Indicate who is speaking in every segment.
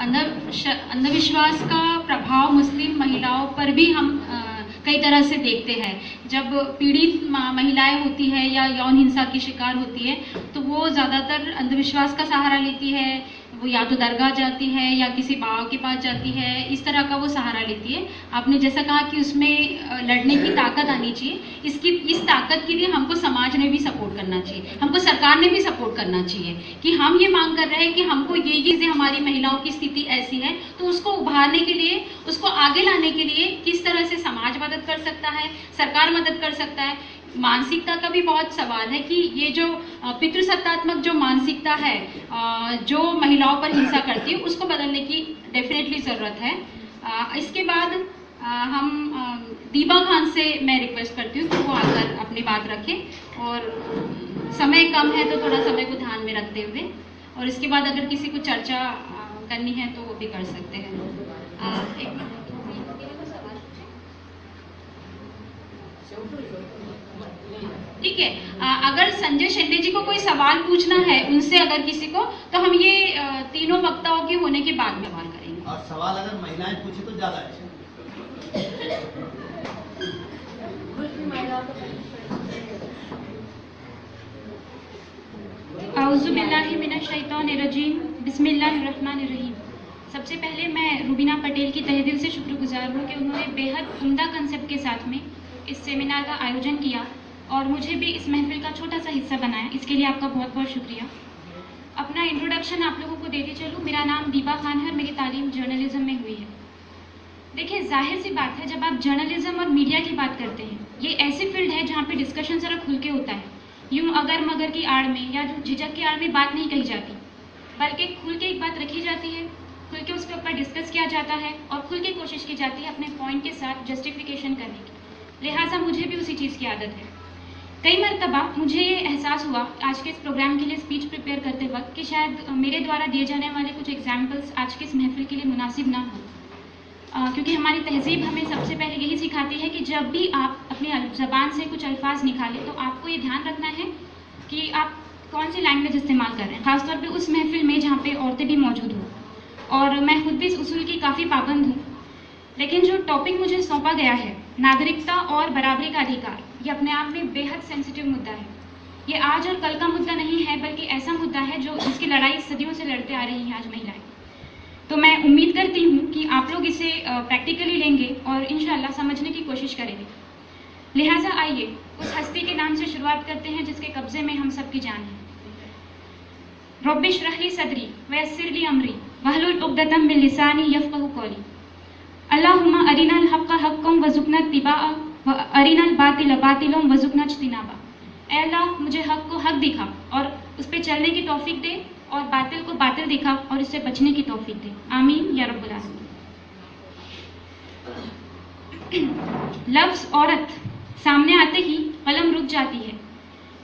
Speaker 1: अंधविश्वास का प्रभाव मुस्लिम महिलाओं पर भी हम कई तरह से देखते हैं। जब पीड़ित महिलाएं होती है या यौन हिंसा की शिकार होती है तो वो ज़्यादातर अंधविश्वास का सहारा लेती है। वो या तो दरगाह जाती है या किसी बाबा के पास जाती है, इस तरह का वो सहारा लेती है। आपने जैसा कहा कि उसमें लड़ने की ताकत आनी चाहिए, इस ताकत के लिए हमको समाज ने भी सपोर्ट करना चाहिए, हमको सरकार ने भी सपोर्ट करना चाहिए कि हम ये मांग कर रहे हैं कि हमको ये चीज़ें, हमारी महिलाओं की स्थिति ऐसी है तो उसको उभारने के लिए, उसको आगे लाने के लिए किस तरह से समाज मदद कर सकता है, सरकार मदद कर सकता है। मानसिकता का भी बहुत सवाल है कि ये जो पितृसत्तात्मक जो मानसिकता है जो महिलाओं पर हिंसा करती है, उसको बदलने की डेफिनेटली ज़रूरत है। इसके बाद हम दीबा खान से मैं रिक्वेस्ट करती हूँ कि वो आकर अपनी बात रखें, और समय कम है तो थोड़ा समय को ध्यान में रखते हुए, और इसके बाद अगर किसी को चर्चा करनी है तो वो भी कर सकते हैं। ठीक है, अगर संजय शेंडे जी को कोई सवाल पूछना है उनसे, अगर किसी को, तो हम ये तीनों वक्ताओं के होने के बाद में सवाल करेंगे।
Speaker 2: और सवाल अगर महिलाएं पूछे तो ज्यादा अच्छा।
Speaker 1: औज़ुबिल्लाहि मिनश शैतानिर्रजीम, बिस्मिल्लाहिर्रहमानिर्रहीम। सबसे पहले मैं रुबीना पटेल की तहे दिल से शुक्रगुजार हूँ कि उन्होंने बेहद उम्दा कंसेप्ट के साथ में इस सेमिनार का आयोजन किया और मुझे भी इस महफिल का छोटा सा हिस्सा बनाया। इसके लिए आपका बहुत बहुत शुक्रिया। अपना इंट्रोडक्शन आप लोगों को देते चलूँ। मेरा नाम दीबा खान है और मेरी तालीम जर्नलिज्म में हुई है। देखिए, जाहिर सी बात है, जब आप जर्नलिज्म और मीडिया की बात करते हैं, ये ऐसी फील्ड है जहाँ पे डिस्कशन ज़रा खुल के होता है। यूँ अगर मगर की आड़ में या जो झिझक की आड़ में बात नहीं कही जाती, बल्कि खुल के एक बात रखी जाती है, खुल के उसके ऊपर डिस्कस किया जाता है और खुल के कोशिश की जाती है अपने पॉइंट के साथ जस्टिफिकेशन करने की। लिहाजा मुझे भी उसी चीज़ की आदत है। कई मरतबा मुझे ये एहसास हुआ आज के इस प्रोग्राम के लिए स्पीच प्रिपेयर करते वक्त कि शायद मेरे द्वारा दिए जाने वाले कुछ एग्जाम्पल्स आज के इस महफिल के लिए मुनासिब ना हो, क्योंकि हमारी तहजीब हमें सबसे पहले यही सिखाती है कि जब भी आप अपनी ज़बान से कुछ अल्फाज निकालें तो आपको ये ध्यान रखना है कि आप कौन सी लैंग्वेज इस्तेमाल कर रहे हैं, ख़ासतौर पे उस महफिल में जहाँ पे औरतें भी मौजूद हों। और मैं खुद भी इस उसूल की काफ़ी पाबंद हूँ। लेकिन जो टॉपिक मुझे सौंपा गया है, नागरिकता और बराबरी का अधिकार, ये अपने आप में बेहद सेंसिटिव मुद्दा है। ये आज और कल का मुद्दा नहीं है, बल्कि ऐसा मुद्दा है जो जिसकी लड़ाई सदियों से लड़ते आ रही हैं आज महिलाएं। तो मैं उम्मीद करती हूँ कि आप लोग इसे प्रैक्टिकली लेंगे और इंशाअल्लाह समझने की कोशिश करेंगे। लिहाजा आइए उस हस्ती के नाम से शुरुआत करते हैं जिसके कब्जे में हम सबकी जान है। रब्बि इश्रह ली सदरी वयस्सिर ली अमरी वहलुल उक़दतम मिन लिसानी यफ़क़हू क़ौली। अल्लाहुम्मा अरिनल हक़्क़ हक़्क़म वज़ुक़ना इत्तिबाअ व अरिनल बातिल बातिलन वज़ुक़ना इज्तिनाबा। ऐ अल्लाह, मुझे हक़ को हक़ दिखा और उस पर चलने की तौफीक दे, और बातिल को बातिल दिखा और इससे बचने की तौफीक दे। आमीन या रब्बुल आलमीन। लफ्ज़ औरत सामने आते ही कलम रुक जाती है,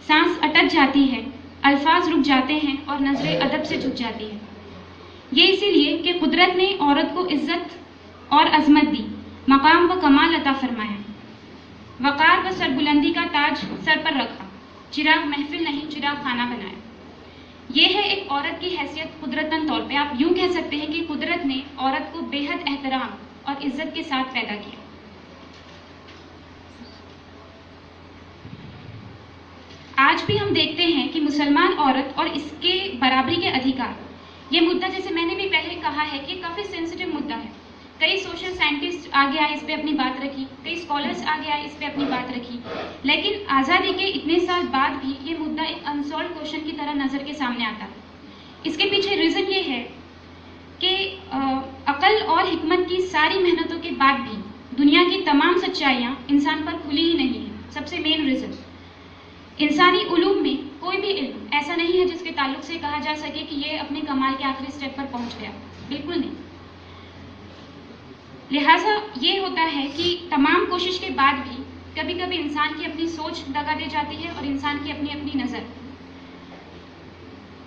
Speaker 1: सांस अटक जाती है, अल्फाज रुक जाते हैं और नजरें अदब से झुक जाती है। ये इसीलिए कि कुदरत ने औरत को इज्जत और अजमत दी, मकाम व कमाल अता फरमाया, वक़ार व सरबुलंदी का ताज सर पर रखा, चिराग महफिल नहीं चिराग खाना बनाया। ये है एक औरत की हैसियत कुदरतन तौर पे। आप यूं कह सकते हैं कि कुदरत ने औरत को बेहद एहतराम और इज्जत के साथ पैदा किया। आज भी हम देखते हैं कि मुसलमान औरत और इसके बराबरी के अधिकार, ये मुद्दा, जैसे मैंने भी पहले कहा है, कि काफ़ी सेंसिटिव मुद्दा है। कई सोशल साइंटिस्ट आगे आए, इस पे अपनी बात रखी, कई स्कॉलर्स आगे आए, इस पे अपनी बात रखी, लेकिन आज़ादी के इतने साल बाद भी ये मुद्दा एक अनसॉल्व क्वेश्चन की तरह नज़र के सामने आता है। इसके पीछे रीज़न ये है कि अकल और हिकमत की सारी मेहनतों के बाद भी दुनिया की तमाम सच्चाइयाँ इंसान पर खुली ही नहीं है। सबसे मेन रीज़न, इंसानी उलूम में कोई भी इल्म ऐसा नहीं है जिसके ताल्लुक से कहा जा सके कि ये अपने कमाल के आखिरी स्टेप पर पहुँच गया, बिल्कुल नहीं। लिहाजा ये होता है कि तमाम कोशिश के बाद भी कभी कभी इंसान की अपनी सोच दगा दे जाती है और इंसान की अपनी अपनी नज़र।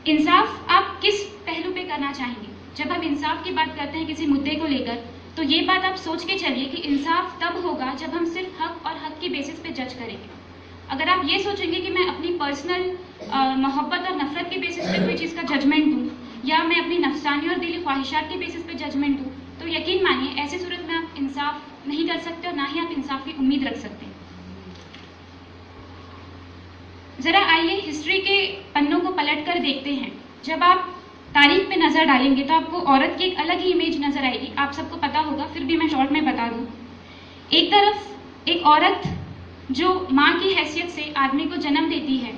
Speaker 1: इंसाफ आप किस पहलू पे करना चाहेंगे? जब हम इंसाफ की बात करते हैं किसी मुद्दे को लेकर, तो ये बात आप सोच के चलिए कि इंसाफ तब होगा जब हम सिर्फ हक और हक की बेसिस पे जज करेंगे। अगर आप ये सोचेंगे कि मैं अपनी पर्सनल मोहब्बत और नफरत की बेसिस पे कोई चीज़ का जजमेंट दूँ, या मैं अपनी नफसानी और दिली ख्वाहिशात के बेसिस पे जजमेंट दूँ, तो यकीन मानिए ऐसी सूरत में आप इंसाफ नहीं कर सकते और ना ही आप इंसाफ की उम्मीद रख सकते हैं। जरा आइए हिस्ट्री के पन्नों को पलट कर देखते हैं। जब आप तारीख पे नज़र डालेंगे तो आपको औरत की एक अलग ही इमेज नज़र आएगी। आप सबको पता होगा, फिर भी मैं शॉर्ट में बता दूं। एक तरफ एक औरत जो माँ की हैसियत से आदमी को जन्म देती है,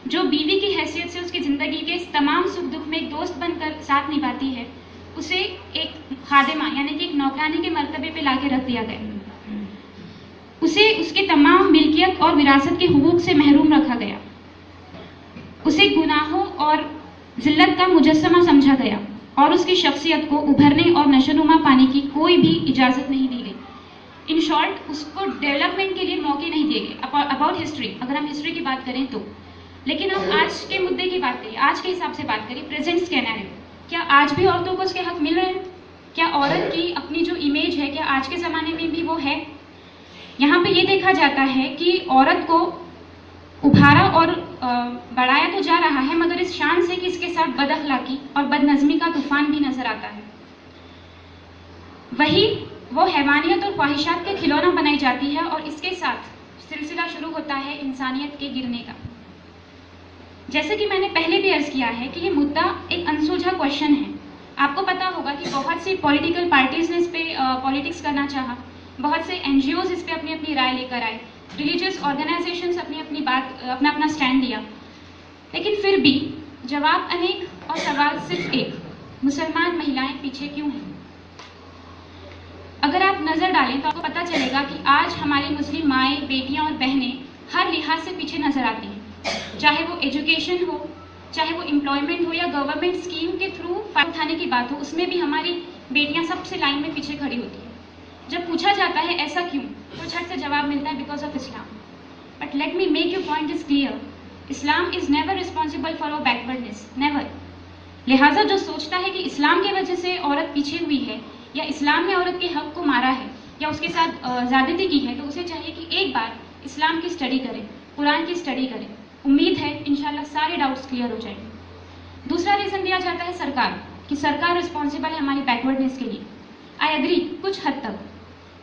Speaker 1: जो बीवी की हैसियत से उसकी ज़िंदगी के तमाम सुख दुख में एक दोस्त बनकर साथ निभाती है, उसे एक खादिमा यानी कि एक नौकरानी के मर्तबे पे लाके रख दिया गया। उसे उसके तमाम मिल्कियत और विरासत के हुकूक से महरूम रखा गया। उसे गुनाहों और जिल्लत का मुजस्समा समझा गया और उसकी शख्सियत को उभरने और नशोनुमा पाने की कोई भी इजाज़त नहीं दी गई। इन शॉर्ट, उसको डेवलपमेंट के लिए मौके नहीं दिए गए। अबाउट हिस्ट्री, अगर हम हिस्ट्री की बात करें तो। लेकिन हम आज के मुद्दे की बात करें, आज के हिसाब से बात करें, प्रेजेंट स्कैनरियो, क्या आज भी औरतों को उसके हक मिल रहे हैं? क्या औरत की अपनी जो इमेज है, क्या आज के ज़माने में भी वो है? यहाँ पे ये देखा जाता है कि औरत को उभारा और बढ़ाया तो जा रहा है, मगर इस शान से कि इसके साथ बदअखलाकी और बदनज़मी का तूफान भी नजर आता है। वही वो हैवानियत और ख्वाहिशात के खिलौना बनाई जाती है और इसके साथ सिलसिला शुरू होता है इंसानियत के गिरने का। जैसे कि मैंने पहले भी अर्ज किया है कि ये मुद्दा एक अनसुलझा क्वेश्चन है। आपको पता होगा कि बहुत सी पॉलिटिकल पार्टीज ने इस पे पॉलिटिक्स करना चाहा, बहुत से NGOs इस पे अपनी अपनी राय लेकर आए, रिलीजियस ऑर्गेनाइजेशंस अपना अपना स्टैंड लिया, लेकिन फिर भी जवाब अनेक और सवाल सिर्फ एक: मुसलमान महिलाएं पीछे क्यों हैं? अगर आप नज़र डालें तो आपको पता चलेगा कि आज हमारी मुस्लिम माएँ, बेटियां और बहनें हर लिहाज से पीछे नजर आती हैं। चाहे वो एजुकेशन हो, चाहे वो एम्प्लॉयमेंट हो या गवर्नमेंट स्कीम के थ्रू फायदा उठाने की बात हो, उसमें भी हमारी बेटियां सबसे लाइन में पीछे खड़ी होती हैं। जब पूछा जाता है ऐसा क्यों, तो झट से जवाब मिलता है because of Islam. But let me make you point is clear, Islam is never responsible for our backwardness, never. लिहाजा जो सोचता है कि इस्लाम की वजह से औरत पीछे हुई है या इस्लाम ने औरत के हक को मारा है या उसके साथ ज़्यादती की है, तो उसे चाहिए कि एक बार इस्लाम की स्टडी करें, कुरान की स्टडी करें। उम्मीद है इंशाल्लाह सारे डाउट्स क्लियर हो जाएंगे। दूसरा रीज़न दिया जाता है सरकार, कि सरकार रिस्पॉन्सिबल है हमारी बैकवर्डनेस के लिए। आई एग्री, कुछ हद तक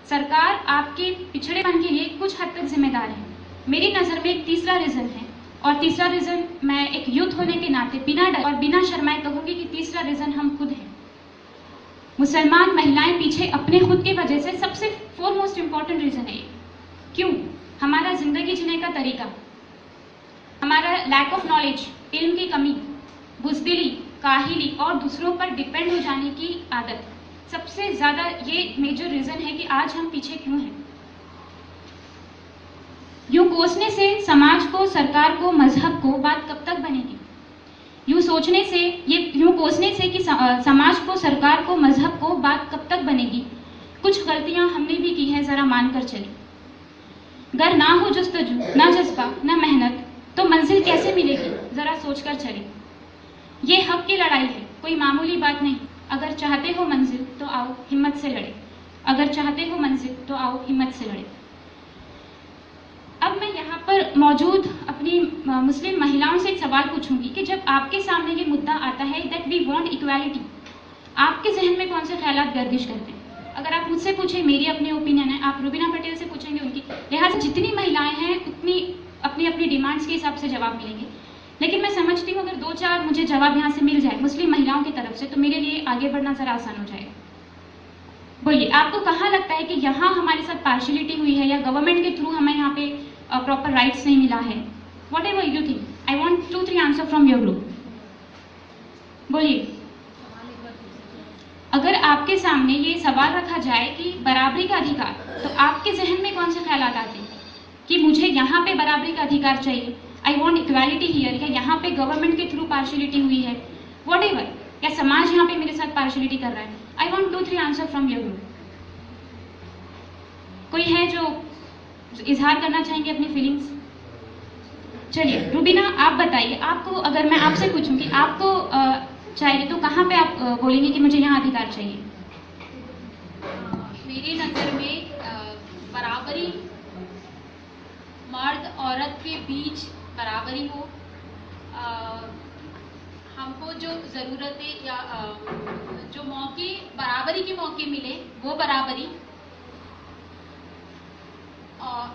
Speaker 1: सरकार आपके पिछड़ेपन के लिए कुछ हद तक जिम्मेदार है। मेरी नज़र में एक तीसरा रीज़न है, और तीसरा रीज़न मैं एक यूथ होने के नाते बिना डर और बिना शर्माए कहूँगी कि तीसरा रीज़न हम खुद हैं। मुसलमान महिलाएं पीछे अपने खुद की वजह से सबसे फोरमोस्ट इम्पॉर्टेंट रीज़न है ये। क्यों? हमारा ज़िंदगी जीने का तरीका, हमारा लैक ऑफ नॉलेज, इल्म की कमी, बुज़दिली, काहिली और दूसरों पर डिपेंड हो जाने की आदत, सबसे ज़्यादा ये मेजर रीज़न है कि आज हम पीछे क्यों हैं। यूँ कोसने से समाज को, सरकार को, मजहब को बात कब तक बनेगी? यूँ सोचने से, यूँ कोसने से कि समाज को, सरकार को, मजहब को बात कब तक बनेगी? कुछ गलतियाँ हमने भी की हैं, ज़रा मान कर चलें। अगर ना हो जुस्तजू, ना जज्बा, ना मेहनत, तो मंजिल कैसे मिलेगी? ज़रा सोच कर चलें। ये हक की लड़ाई है, कोई मामूली बात नहीं। अगर चाहते हो मंजिल तो आओ हिम्मत से लड़े, अगर चाहते हो मंजिल तो आओ हिम्मत से लड़े। अब मैं यहाँ पर मौजूद अपनी मुस्लिम महिलाओं से एक सवाल पूछूंगी कि जब आपके सामने ये मुद्दा आता है दैट वी वांट इक्वालिटी, आपके जहन में कौन से ख्यालात गर्दिश करते हैं? अगर आप मुझसे पूछें, मेरी अपनी ओपिनियन है, आप रुबीना पटेल से पूछेंगे उनकी, लिहाजा जितनी महिलाएं हैं उतनी अपनी अपनी डिमांड्स के हिसाब से जवाब मिलेंगे। लेकिन मैं समझती हूँ अगर 2-4 मुझे जवाब यहाँ से मिल जाए मुस्लिम महिलाओं की तरफ से, तो मेरे लिए आगे बढ़ना ज़रा आसान हो जाएगा। बोलिए, आपको कहाँ लगता है कि यहाँ हमारे साथ पार्शलिटी हुई है या गवर्नमेंट के थ्रू हमें यहाँ पे प्रॉपर राइट्स नहीं मिला है? What ever you think, I want 2-3 answer from your group. बोलिए, अगर आपके सामने ये सवाल रखा जाए कि बराबरी का अधिकार, तो आपके जहन में कौन से ख्यालात आते हैं कि मुझे यहाँ पे बराबरी का अधिकार चाहिए, आई वॉन्ट इक्वालिटी हियर, या यहाँ पे गवर्नमेंट के थ्रू पार्शलिटी हुई है, वॉट एवर, या समाज यहाँ पे मेरे साथ पार्शलिटी कर रहा है? I want 2-3 answer from your group. कोई है जो इजहार करना चाहेंगे अपनी फीलिंग्स? चलिए रुबीना, आप बताइए, आपको अगर मैं आपसे पूछूं कि आपको चाहिए तो कहाँ पे आप बोलेंगे कि मुझे यहाँ अधिकार चाहिए?
Speaker 3: मेरी नज़र में बराबरी, मर्द औरत के बीच बराबरी हो, हमको जो ज़रूरतें या जो मौके, बराबरी के मौके मिले, वो बराबरी,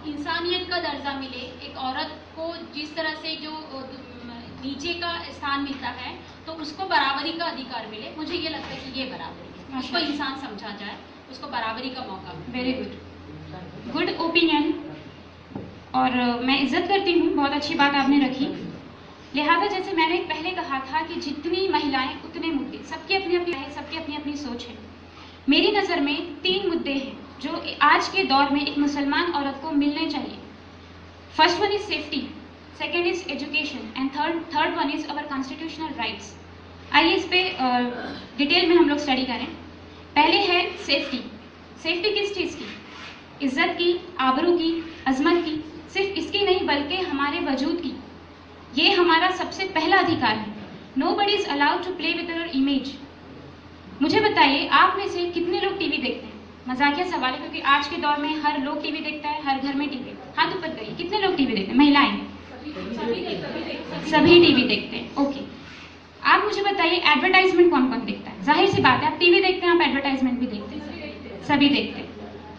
Speaker 3: इंसानियत का दर्जा मिले, एक औरत को जिस तरह से जो नीचे का स्थान मिलता है तो उसको बराबरी का अधिकार मिले। मुझे ये लगता है कि ये बराबरी है, उसको इंसान समझा जाए, उसको बराबरी का मौका मिले।
Speaker 1: वेरी गुड ओपिनियन, और मैं इज्जत करती हूँ, बहुत अच्छी बात आपने रखी। लिहाजा जैसे मैंने पहले कहा था कि जितनी महिलाएं उतने मुद्दे, सबकी अपनी अपनी है, सबकी अपनी अपनी सोच है। मेरी नज़र में 3 मुद्दे हैं जो आज के दौर में एक मुसलमान औरत को मिलने चाहिए। First one is safety, second is education and third one is our constitutional rights. आइए इस पे डिटेल में हम लोग स्टडी करें। पहले है सेफ्टी। सेफ्टी किस चीज़ की? इज्जत की, आबरू की, अजमत की, सिर्फ इसकी नहीं बल्कि हमारे वजूद की। ये हमारा सबसे पहला अधिकार है। Nobody is allowed to play with our image. मुझे बताइए, आप में से कितने लोग टीवी देखते हैं? मजाकिया सवाल है क्योंकि आज के दौर में हर लोग टीवी देखता है, हर घर में टीवी। हाथ ऊपर करिए, कितने लोग टीवी देखते हैं? महिलाएं सभी टीवी देखते हैं। ओके, आप मुझे बताइए एडवर्टाइजमेंट कौन कौन देखता है? जाहिर सी बात है, आप टीवी देखते हैं, आप एडवर्टाइजमेंट भी देखते हैं, सभी देखते हैं।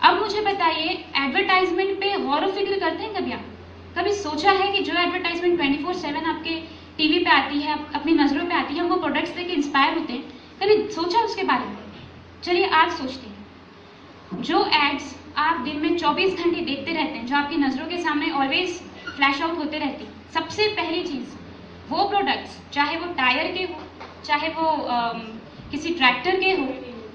Speaker 1: अब मुझे बताइए, एडवर्टाइजमेंट पे गौर व फिक्र करते हैं कभी आप? कभी सोचा है कि जो एडवर्टाइजमेंट 24/7 आपके टीवी पे आती है, अपनी नज़रों पे आती है, हम वो प्रोडक्ट्स देख के इंस्पायर होते हैं? कभी सोचा उसके बारे में? चलिए आज सोचते हैं। जो एड्स आप दिन में 24 घंटे देखते रहते हैं, जो आपकी नज़रों के सामने ऑलवेज फ्लैश आउट होते रहते हैं, सबसे पहली चीज़ वो प्रोडक्ट्स, चाहे वो टायर के हो, चाहे वो किसी ट्रैक्टर के हो,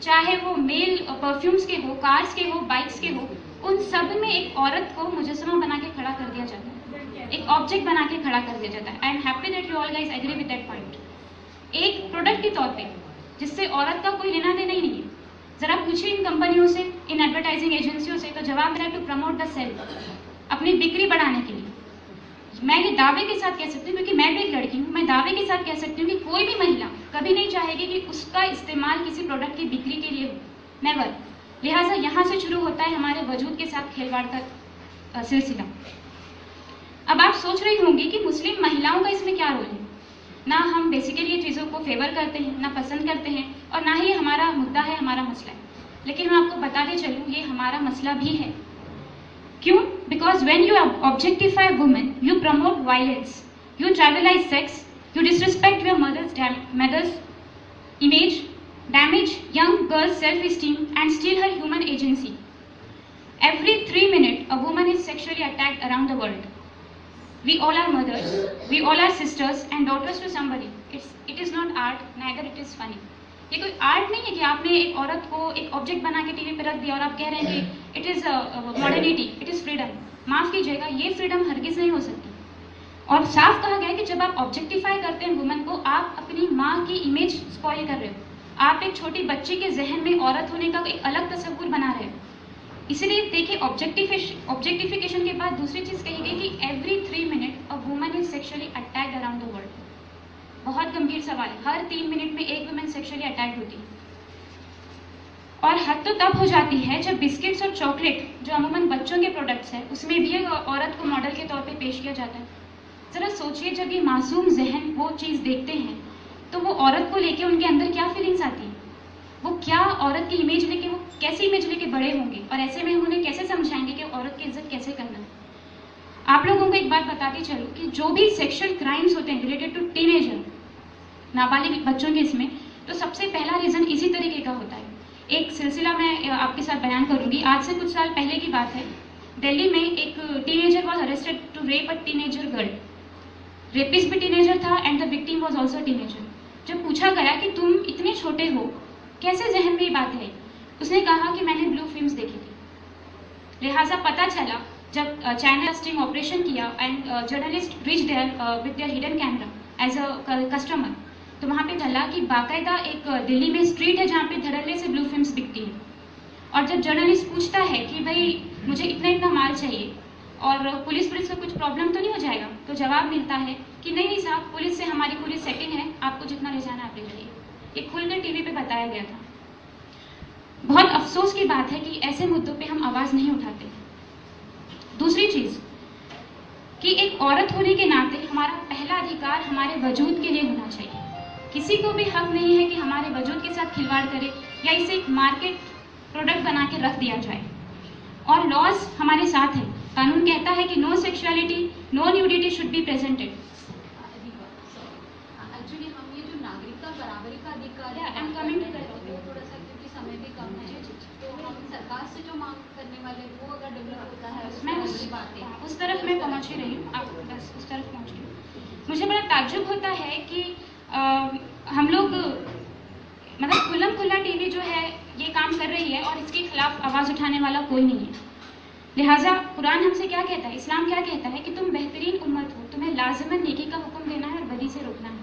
Speaker 1: चाहे वो मेल परफ्यूम्स के हो, कार्स के हो, बाइक्स के हो, उन सब में एक औरत को मुजस्समा बना के खड़ा कर दिया जाता है, एक ऑब्जेक्ट बना के खड़ा कर दिया जाता है। I am happy that you all guys agree with that point. एक प्रोडक्ट के तौर पे जिससे औरत का कोई लेना देना ही नहीं है। जरा पूछिए इन कंपनियों से, इन एडवर्टाइजिंग एजेंसियों से, तो जवाब है टू प्रमोट द सेल्फ, अपनी बिक्री बढ़ाने के लिए। मैं ये दावे के साथ कह सकती हूँ, क्योंकि मैं भी एक लड़की हूँ, मैं दावे के साथ कह सकती हूँ कि कोई भी महिला कभी नहीं चाहेगी कि उसका इस्तेमाल किसी प्रोडक्ट की बिक्री के लिए हो, नेवर। लिहाजा यहाँ से शुरू होता है हमारे वजूद के साथ खिलवाड़ का सिलसिला। अब आप सोच रही होंगी कि मुस्लिम महिलाओं का इसमें क्या रोल है? ना हम बेसिकली ये चीज़ों को फेवर करते हैं, ना पसंद करते हैं, और ना ही ये हमारा मुद्दा है, हमारा मसला है। लेकिन मैं आपको बताते चलूँ, ये हमारा मसला भी है। क्यों? Because when you objectify women, you promote violence, you tribalize sex, you disrespect your mother's image, damage young girls' self-esteem and steal her human agency. Every 3 minutes, a woman is sexually attacked around the world. We all are mothers, we all are sisters and daughters to somebody. It is not art, neither it is funny. ये कोई art नहीं है कि आपने एक औरत को एक ऑब्जेक्ट बना के टीवी पे रख दिया और आप कह रहे हैं कि it is modernity, it is freedom. माफ़ कीजिएगा, ये फ्रीडम हरगिज़ नहीं हो सकती। और साफ कहा गया है कि जब आप ऑब्जेक्टिफाई करते हैं वुमन को, आप अपनी माँ की इमेज स्पॉइल कर रहे हो। आप एक छोटी बच्ची के जहन में औरत होने का एक अलग तस्वुर बना रहे हो। इसलिए देखिए, ऑब्जेक्टिफिकेशन के बाद दूसरी चीज़ कही गई कि every 3 minute a woman is sexually attacked around the world. बहुत गंभीर सवाल है, हर 3 मिनट में एक वुमन सेक्सुअली अटैक्ड होती है। और हद तो तब हो जाती है जब बिस्किट्स और चॉकलेट, जो अमूमन बच्चों के प्रोडक्ट्स हैं, उसमें भी औरत को मॉडल के तौर पे पेश किया जाता है। ज़रा सोचिए, जब ये मासूम जहन वो चीज़ देखते हैं तो वो औरत को लेके उनके अंदर क्या फीलिंग्स आती हैं? वो क्या औरत की इमेज लेके, वो कैसी इमेज लेके बड़े होंगे? और ऐसे में उन्हें कैसे समझाएंगे कि औरत की इज्जत कैसे करना है? आप लोगों को एक बात बताती चलूँ कि जो भी सेक्सुअल क्राइम्स होते हैं रिलेटेड टू टीनेजर, नाबालिग बच्चों के, इसमें तो सबसे पहला रीज़न इसी तरीके का होता है। एक सिलसिला मैं आपके साथ बयान करूँगी। आज से कुछ साल पहले की बात है, दिल्ली में एक teenager was arrested to rape a teenager girl. Rapist भी टीनेजर था and the victim was also teenager. जब पूछा गया कि तुम इतने छोटे हो, कैसे जहन में ये बात है, उसने कहा कि मैंने ब्लू फिल्म्स देखी थी। लिहाजा पता चला, जब चाइना स्टिंग ऑपरेशन किया and journalist reach there with their hidden camera as a customer, तो वहाँ पे चला कि बाकायदा एक दिल्ली में स्ट्रीट है जहाँ पे धड़ल्ले से ब्लू फिल्म्स बिकती हैं। और जब जर्नलिस्ट पूछता है कि भाई मुझे इतना माल चाहिए और पुलिस को कुछ प्रॉब्लम तो नहीं हो जाएगा, तो जवाब मिलता है कि नहीं साहब, पुलिस से हमारी पूरी सेटिंग है, आपको जितना ले जाना आप ले जाइए। ये खुलकर टीवी पे बताया गया था। बहुत अफसोस की बात है कि ऐसे मुद्दों पे हम आवाज़ नहीं उठाते। दूसरी चीज़ कि एक औरत होने के नाते हमारा पहला अधिकार हमारे वजूद के लिए होना चाहिए। किसी को भी हक नहीं है कि हमारे वजूद के साथ खिलवाड़ करे या इसे एक मार्केट प्रोडक्ट बना के रख दिया जाए। और लॉज हमारे साथ है, कानून कहता है कि no sexuality, no nudity should be presented.
Speaker 3: Actually हम ये जो नागरिकता बराबरी का अधिकार है,
Speaker 1: I'm coming to that.
Speaker 3: वो थोड़ा सा क्योंकि समय भी कम है, तो हम सरकार से जो मांग करने वाले वो अगर डेवलप होता है
Speaker 1: मैं
Speaker 3: उसमें बात है।
Speaker 1: उस तरफ मैं पहुंच ही रही हूँ, आप बस उस तरफ पहुंच रही हूँ। मुझे बड़ा ताज्जुब होता है कि हम लोग मतलब खुल्ला टीवी जो है ये काम कर रही है और इसके खिलाफ आवाज़ उठाने वाला कोई नहीं है। लिहाजा कुरान हमसे क्या कहता है, इस्लाम क्या कहता है कि तुम बेहतरीन उम्मत हो, तुम्हें लाजमन नेकी का हुक्म देना है और बदी से रोकना है।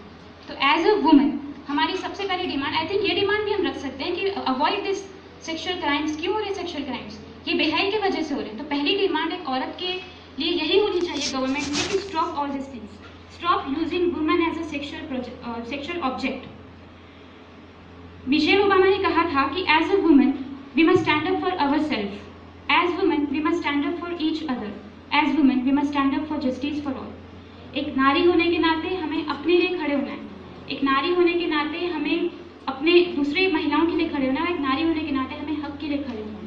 Speaker 1: तो एज अ वुमन हमारी सबसे पहली डिमांड, आई थिंक ये डिमांड भी हम रख सकते हैं कि अवॉइड दिस सेक्सुअल क्राइम्स। क्यों हो रहे सेक्सुअल क्राइम्स? ये बेहाई की वजह से हो रहे हैं। तो पहली डिमांड एक औरत के लिए यही होनी चाहिए गवर्नमेंट में कि stop all this things, stop using women as a sexual object. Michelle Obama ने कहा था कि as a women we must stand up for our self, as women we must stand up for each other, as women we must stand up for justice for all. एक नारी होने के नाते हमें अपने लिए खड़े होना है, एक नारी होने के नाते हमें अपने दूसरे महिलाओं के लिए खड़े होना है, एक नारी होने के नाते हमें हक के लिए खड़े होना है।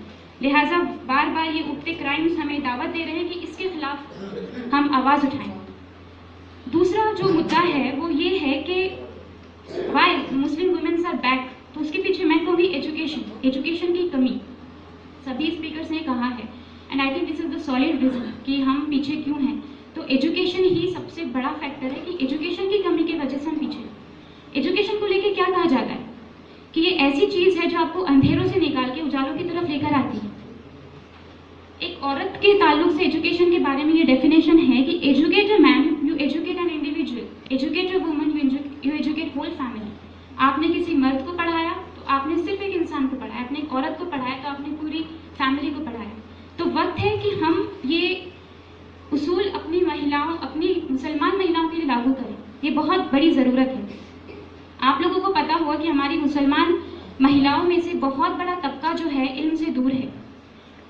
Speaker 1: लिहाजा बार बार ये उठते क्राइम्स हमें दावत दे रहे हैं कि इसके खिलाफ हम आवाज़ उठाएं। दूसरा जो मुद्दा है वो ये है कि why Muslim womens are back, तो उसके पीछे मैं कहूँगी एजुकेशन की कमी। सभी स्पीकर्स ने कहा है and I think this is the solid reason कि हम पीछे क्यों हैं। तो एजुकेशन ही सबसे बड़ा फैक्टर है कि एजुकेशन की कमी की वजह से हम पीछे हैं। एजुकेशन को लेके क्या कहा जाता है कि ये ऐसी चीज़ है जो आपको अंधेरों से निकाल के उजालों की तरफ लेकर आती है। एक औरत के ताल्लुक से एजुकेशन के बारे में ये डेफिनेशन है कि educate a man, you educate an individual, educate a woman, you educate whole family. आपने किसी मर्द को पढ़ाया तो आपने सिर्फ एक इंसान को पढ़ाया, आपने एक औरत को पढ़ाया तो आपने पूरी फैमिली को पढ़ाया। तो वक्त है कि हम ये उसूल अपनी महिलाओं, अपनी मुसलमान महिलाओं के लिए लागू करें। ये बहुत बड़ी ज़रूरत है। आप लोगों को पता होगा कि हमारी मुसलमान महिलाओं में से बहुत बड़ा तबका जो है इल्म से दूर है,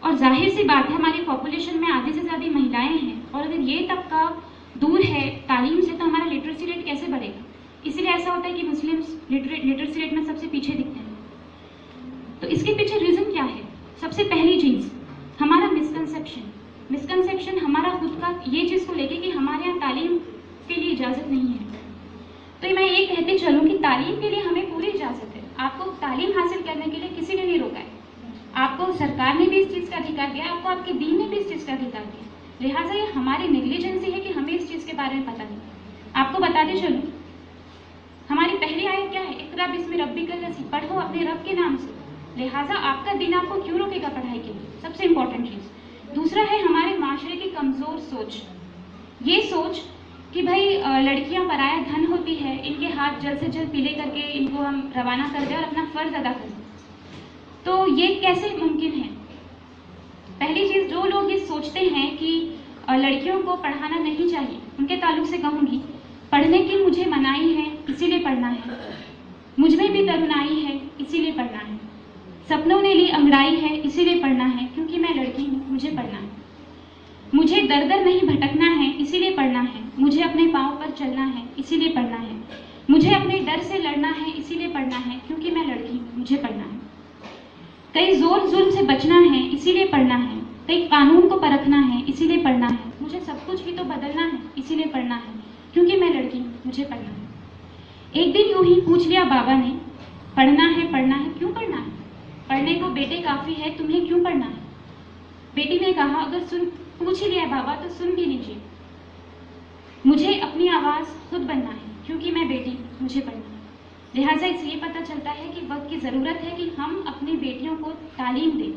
Speaker 1: और जाहिर सी बात है हमारी पॉपुलेशन में आधी से ज़्यादा महिलाएं हैं, और अगर ये तबका दूर है तालीम से तो हमारा लिटरेसी रेट कैसे बढ़ेगा। इसीलिए ऐसा होता है कि मुस्लिम्स लिटरेसी रेट में सबसे पीछे दिखते हैं। तो इसके पीछे रीज़न क्या है? सबसे पहली चीज़ हमारा मिसकंसेप्शन हमारा खुद का ये चीज़ को लेके कि हमारे यहाँ तालीम के लिए इजाज़त नहीं है। तो मैं ये कहते चलूँ कि तालीम के लिए हमें पूरी इजाज़त है। आपको तालीम हासिल करने के लिए किसी ने नहीं रोका है, आपको सरकार ने भी इस चीज़ का अधिकार दिया, आपको आपके दीन ने भी इस चीज़ का अधिकार दिया। लिहाजा ये हमारी नेग्लिजेंसी है कि हमें इस चीज़ के बारे में पता नहीं। आपको बताते चलूँ हमारी पहली आयत क्या है, इक़रा बिस्मि रब्बिकल लज़ी, पढ़ो अपने रब के नाम से। लिहाजा आपका दिन आपको क्यों रोकेगा पढ़ाई के लिए? सबसे इम्पोर्टेंट चीज़। दूसरा है हमारे माशरे की कमज़ोर सोच, ये सोच कि भाई लड़कियां पराया धन होती है, इनके हाथ जल्द से जल्द पीले करके इनको हम रवाना कर दें और अपना फ़र्ज़ अदा कर दें। तो ये कैसे मुमकिन है? पहली चीज़, जो लोग ये सोचते हैं कि लड़कियों को पढ़ाना नहीं चाहिए, उनके ताल्लुक से कहूँगी पढ़ने की मुझे मनाही है इसीलिए पढ़ना है, मुझ में भी तरुणाई है इसीलिए पढ़ना है, सपनों ने ली अंगड़ाई है इसीलिए पढ़ना है, क्योंकि मैं लड़की हूँ मुझे पढ़ना है, मुझे दर दर नहीं भटकना है इसीलिए पढ़ना है, मुझे अपने पाँव पर चलना है इसीलिए पढ़ना है, मुझे अपने डर से लड़ना है इसीलिए पढ़ना है, क्योंकि मैं लड़की हूँ मुझे पढ़ना है, कई जोर जुल्म से बचना है इसीलिए पढ़ना है, कई कानून को परखना है इसीलिए पढ़ना है, मुझे सब कुछ ही तो बदलना है इसीलिए पढ़ना है, क्योंकि मैं लड़की हूँ मुझे पढ़ना है। एक दिन यूं ही पूछ लिया बाबा ने, पढ़ना है क्यों पढ़ना है? पढ़ने को बेटे काफ़ी है, तुम्हें क्यों पढ़ना है? बेटी ने कहा, अगर पूछ ही लिया बाबा तो सुन भी लीजिए, मुझे अपनी आवाज़ खुद बनना है, क्योंकि मैं बेटी हूँ मुझे पढ़ना है। लिहाजा इसलिए पता चलता है कि वक्त की ज़रूरत है कि हम अपनी बेटियों को तालीम दें,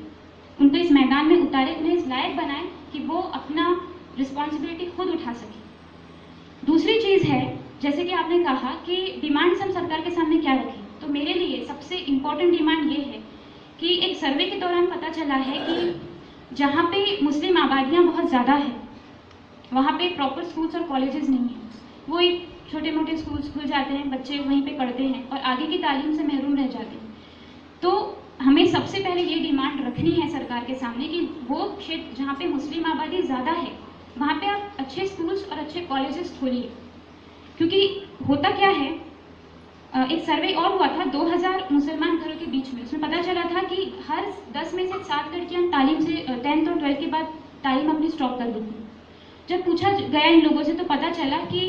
Speaker 1: उनको इस मैदान में उतारें, उन्हें इस लायक बनाएं कि वो अपना रिस्पॉन्सिबिलिटी खुद उठा सकें। दूसरी चीज़ है, जैसे कि आपने कहा कि डिमांड्स हम सरकार के सामने क्या रखें, तो मेरे लिए सबसे इम्पॉर्टेंट डिमांड ये है कि एक सर्वे के दौरान पता चला है कि जहाँ पे मुस्लिम आबादियाँ बहुत ज़्यादा है वहाँ पे प्रॉपर स्कूल्स और कॉलेजेस नहीं हैं, वो एक छोटे मोटे स्कूल्स खुल जाते हैं, बच्चे वहीं पे पढ़ते हैं और आगे की तालीम से महरूम रह जाते हैं। तो हमें सबसे पहले ये डिमांड रखनी है सरकार के सामने कि वो क्षेत्र जहाँ पे मुस्लिम आबादी ज़्यादा है वहाँ पे आप अच्छे स्कूल्स और अच्छे कॉलेजेस खोलिए, क्योंकि होता क्या है एक सर्वे और हुआ था 2000 मुसलमान घरों के बीच में। उसमें पता चला था कि हर 10 में से 7 लड़कियां तालीम से 10th और 12th के बाद तालीम अपनी स्टॉप कर देती। जब पूछा गया इन लोगों से तो पता चला कि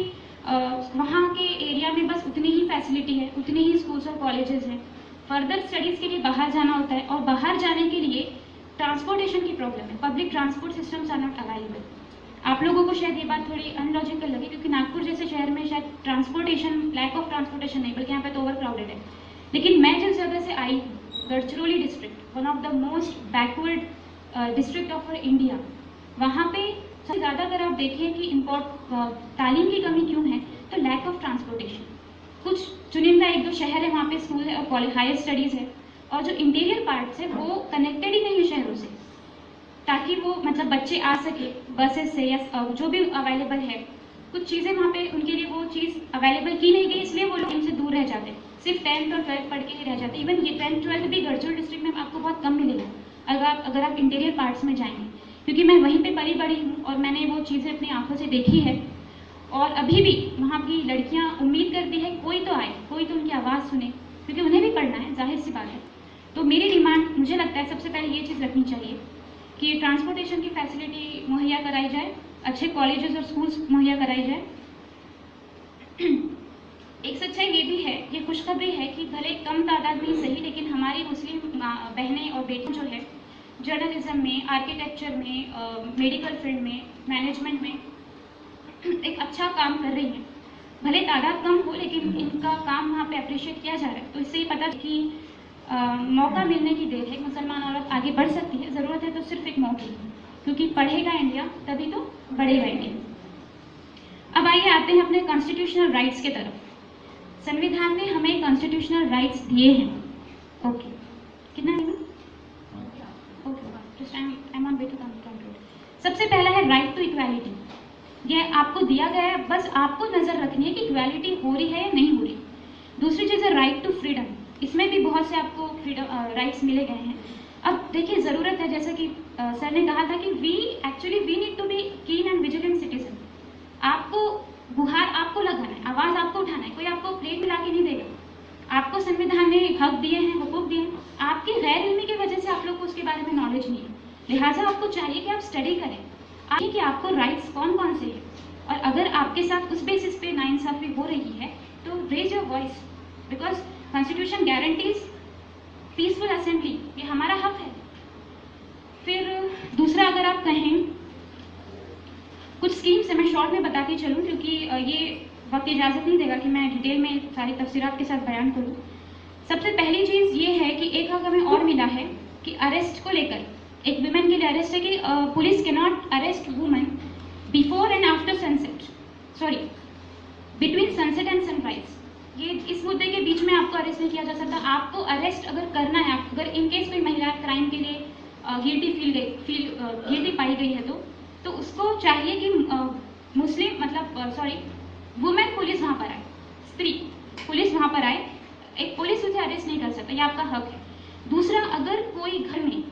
Speaker 1: वहाँ के एरिया में बस उतनी ही फैसिलिटी है, उतनी ही स्कूल्स और कॉलेजेस हैं। फर्दर स्टडीज़ के लिए बाहर जाना होता है और बाहर जाने के लिए ट्रांसपोर्टेशन की प्रॉब्लम है। Public transport systems are not available. आप लोगों को शायद ये बात थोड़ी अनलॉजिकल लगे क्योंकि नागपुर जैसे शहर में शायद ट्रांसपोर्टेशन, लैक ऑफ ट्रांसपोर्टेशन नहीं, बल्कि यहाँ पे तो ओवर क्राउडेड है। लेकिन मैं जिस जगह से आई, Gadchiroli district, one of the most backward district of India, वहाँ पे सबसे ज़्यादा अगर आप देखें कि तालीम की कमी क्यों है तो लैक ऑफ ट्रांसपोर्टेशन। कुछ चुनिंदा 1-2 शहर है वहाँ पे स्कूल है और कॉलेज, हायर स्टडीज़ है, और जो इंटीरियर पार्ट्स है वो कनेक्टेड ही नहीं है शहरों से, ताकि वो मतलब बच्चे आ सके बसेस से या जो भी अवेलेबल है। कुछ चीज़ें वहाँ पे उनके लिए वो चीज़ अवेलेबल की नहीं गई, इसलिए वो लोग इनसे दूर रह जाते, सिर्फ 10th और 12th पढ़ के ही रह जाते। इवन ये 10th 12th भी गढ़चिरौली डिस्ट्रिक्ट में आपको बहुत कम मिलेगा अगर आप इंटीरियर पार्ट्स में जाएंगे, क्योंकि मैं वहीं पे पली बड़ी हूँ और मैंने वो चीज़ें अपनी आंखों से देखी है। और अभी भी वहाँ की लड़कियाँ उम्मीद करती है कोई तो आए, कोई तो उनकी आवाज़ सुने, क्योंकि उन्हें भी पढ़ना है, जाहिर सी बात है। तो मेरी डिमांड, मुझे लगता है सबसे पहले ये चीज़ रखनी चाहिए कि ट्रांसपोर्टेशन की फैसिलिटी मुहैया कराई जाए, अच्छे कॉलेजेस और स्कूल्स मुहैया कराई जाए। एक सच्चाई ये भी है, ये खुशखबरी है कि भले कम तादाद में ही सही, लेकिन हमारी मुस्लिम बहनें और बेटियां जो है जर्नलिज्म में, आर्किटेक्चर में, मेडिकल फील्ड में, मैनेजमेंट में एक अच्छा काम कर रही हैं। भले तादाद कम हो लेकिन इनका काम वहाँ पे अप्रिशिएट किया जा रहा है। तो इससे ही पता है कि मौका मिलने की देर है, मुसलमान औरत आगे बढ़ सकती है। ज़रूरत है तो सिर्फ एक मौके की, क्योंकि पढ़ेगा इंडिया तभी तो बढ़ेगा इंडिया। अब आइए आते हैं अपने कॉन्स्टिट्यूशनल राइट्स के तरफ। संविधान ने हमें कॉन्स्टिट्यूशनल राइट्स दिए हैं। ओके, कितना है? Okay, I am on way to conclude. सबसे पहला है राइट टू इक्वालिटी। ये आपको दिया गया है, बस आपको नज़र रखनी है कि इक्वालिटी हो रही है या नहीं हो रही। दूसरी चीज़ है राइट टू फ्रीडम। इसमें भी बहुत से आपको फ्रीडम राइट्स मिले गए हैं। अब देखिए, ज़रूरत है, जैसा कि सर ने कहा था कि we need to be keen and vigilant citizen. आपको गुहार आपको लगाना है, आवाज़ आपको उठाना है, कोई आपको प्लेट में ला के नहीं देगा। आपको संविधान ने हक दिए हैं, हुकूक दिए हैं, आपकी गैर इल्मी की वजह से आप लोग को उसके बारे में नॉलेज नहीं है। लिहाजा आपको चाहिए कि आप स्टडी करें, आइए कि आपको राइट्स कौन कौन से हैं, और अगर आपके साथ उस बेसिस पे नाइंसाफ़ी हो रही है तो raise your voice, because constitution guarantees peaceful assembly, ये हमारा हक है। फिर दूसरा, अगर आप कहें, कुछ स्कीम्स है, मैं शॉर्ट में बताती चलूँ क्योंकि ये वक्त इजाज़त नहीं देगा कि मैं डिटेल में सारी तफसीरात के साथ बयान करूँ। सबसे पहली चीज़ ये है कि एक हक हमें और मिला है कि अरेस्ट को लेकर, एक वुमेन के लिए अरेस्ट है कि पुलिस के not arrest women before and after sunset, sorry between sunset and sunrise. ये इस मुद्दे के बीच में आपको अरेस्ट नहीं किया जा सकता। आपको अरेस्ट अगर करना है, अगर इन केस कोई महिला क्राइम के लिए गिल्टी पाई गई है तो उसको चाहिए कि मुस्लिम वुमेन पुलिस वहाँ पर आए, स्त्री पुलिस वहाँ पर आए। एक पुलिस उसे अरेस्ट नहीं कर सकता, ये आपका हक है। दूसरा, अगर कोई घर में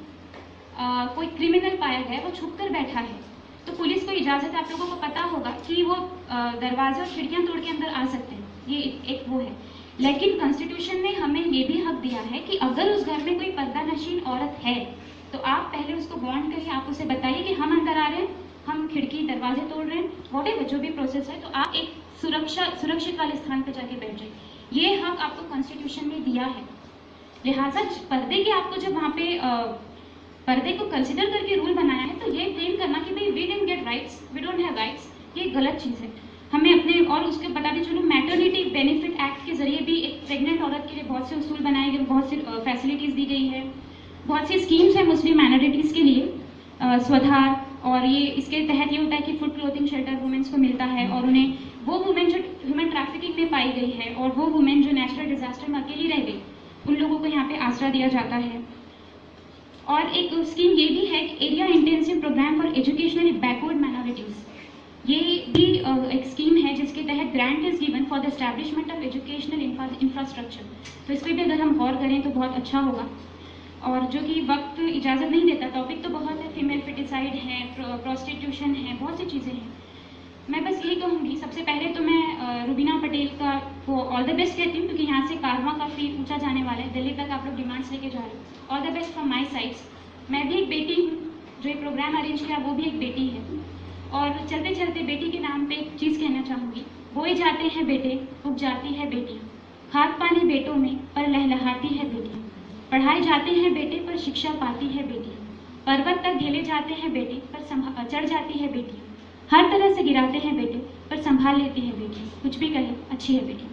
Speaker 1: कोई क्रिमिनल पाया गया, वो छुप कर बैठा है, तो पुलिस को इजाज़त है। आप लोगों को पता होगा कि वो दरवाजे और खिड़कियाँ तोड़ के अंदर आ सकते हैं, ये एक वो है। लेकिन कॉन्स्टिट्यूशन ने हमें ये भी हक दिया है कि अगर उस घर में कोई पर्दानशीन औरत है तो आप पहले उसको वार्न करिए, आप उसे बताइए कि हम अंदर आ रहे हैं, हम खिड़की दरवाजे तोड़ रहे हैं, वॉटेवर जो भी प्रोसेस है, तो आप एक सुरक्षित वाले स्थान पर जाके बैठ जाइए। ये हक आपको कॉन्स्टिट्यूशन ने दिया है। लिहाजा पर्दे के आपको जब वहाँ पे पर्दे को कंसिडर करके रूल बनाया है, तो ये क्लेम करना कि भाई we didn't get rights, we don't have rights, ये गलत चीज़ है। हमें अपने, और उसके बताते चलो, मैटरनिटी बेनिफिट एक्ट के जरिए भी एक प्रेग्नेंट औरत के लिए बहुत से उसूल बनाए गए, बहुत सी फैसिलिटीज़ दी गई है, बहुत सी स्कीम्स है मुस्लिम माइनॉरिटीज़ के लिए, स्वधार। और ये इसके तहत ये होता है कि फूड क्लोथिंग शेल्टर वुमेन्स को मिलता है, और उन्हें वो वुमेन जो ह्यूमन ट्रैफिकिंग में पाई गई है और वो वुमेन जो नेचुरल डिजास्टर में अकेली रह गई, उन लोगों को यहाँ पे आसरा दिया जाता है। और एक स्कीम ये भी है कि area intensive programme for educationally backward minorities, ये भी एक स्कीम है जिसके तहत grant is given for the establishment of educational infrastructure. तो इस पर भी अगर हम गौर करें तो बहुत अच्छा होगा। और जो कि वक्त इजाज़त नहीं देता, टॉपिक तो बहुत है, फीमेल फिटिसाइड है, प्रोस्टिट्यूशन है, बहुत सी चीज़ें हैं। मैं बस यही कहूँगी, सबसे पहले तो मैं रुबीना पटेल को ऑल द बेस्ट कहती हूँ, क्योंकि यहाँ से कारवां काफ़ी ऊंचा जाने वाला है, दिल्ली तक आप लोग डिमांड्स लेके जा रहे हैं। All the best from my sides. मैं भी एक बेटी हूँ, जो ये प्रोग्राम अरेंज किया वो भी एक बेटी है। और चलते चलते बेटी के नाम पे एक चीज़ कहना चाहूँगी, बोए जाते हैं बेटे, उग जाती है बेटियाँ, खाद पानी बेटों में पर लहलहाती है बेटियाँ, पढ़ाए जाते हैं बेटे पर शिक्षा पाती है बेटियाँ, पर्वत तक ढेले जाते हैं बेटे पर चढ़ जाती है बेटियाँ, हर तरह से गिराते हैं बेटे पर संभाल लेती है बेटियाँ, कुछ भी कहे अच्छी है बेटी।